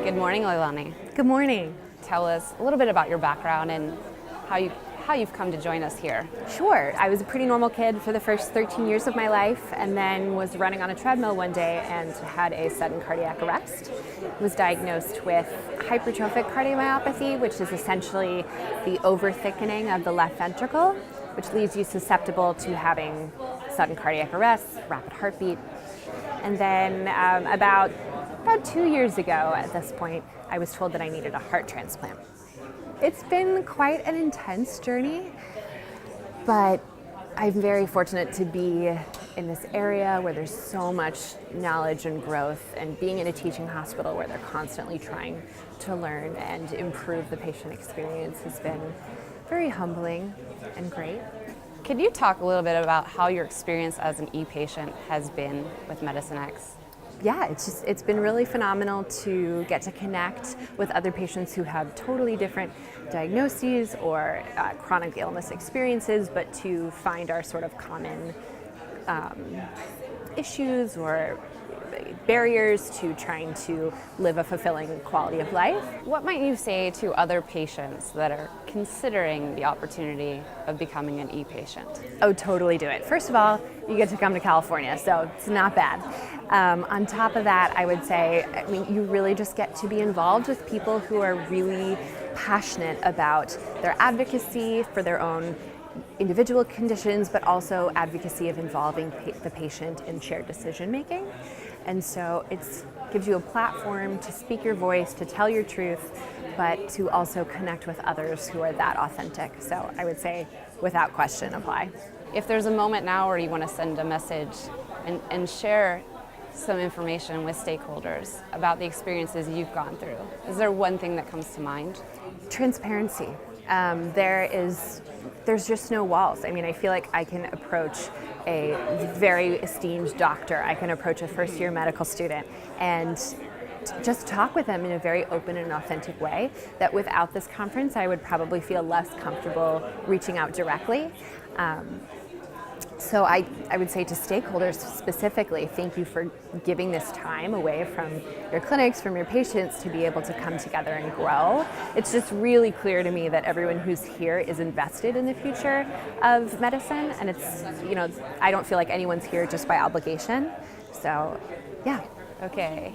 Good morning, Leilani. Good morning. Tell us a little bit about your background and how you've come to join us here. Sure. I was a pretty normal kid for the first 13 years of my life, and then was running on a treadmill one day and had a sudden cardiac arrest. Was diagnosed with hypertrophic cardiomyopathy, which is essentially the over-thickening of the left ventricle, which leaves you susceptible to having sudden cardiac arrest, rapid heartbeat. And then about 2 years ago at this point, I was told that I needed a heart transplant. It's been quite an intense journey, but I'm very fortunate to be in this area where there's so much knowledge and growth, and being in a teaching hospital where they're constantly trying to learn and improve the patient experience has been very humbling and great. Could you talk a little bit about how your experience as an ePatient has been with Medicine X? Yeah, it's been really phenomenal to get to connect with other patients who have totally different diagnoses or chronic illness experiences, but to find our sort of common issues or barriers to trying to live a fulfilling quality of life. What might you say to other patients that are considering the opportunity of becoming an ePatient? Oh, totally do it. First of all, you get to come to California, so it's not bad. On top of that, I would say, you really just get to be involved with people who are really passionate about their advocacy for their own individual conditions, but also advocacy of involving the patient in shared decision making. And so it gives you a platform to speak your voice, to tell your truth, but to also connect with others who are that authentic. So I would say, without question, apply. If there's a moment now where you want to send a message and share some information with stakeholders about the experiences you've gone through, is there one thing that comes to mind? Transparency. There's just no walls. I feel like I can approach a very esteemed doctor, I can approach a first-year medical student, and just talk with them in a very open and authentic way that without this conference I would probably feel less comfortable reaching out directly. So I would say to stakeholders specifically, thank you for giving this time away from your clinics, from your patients, to be able to come together and grow. It's just really clear to me that everyone who's here is invested in the future of medicine, and I don't feel like anyone's here just by obligation. So, yeah. Okay.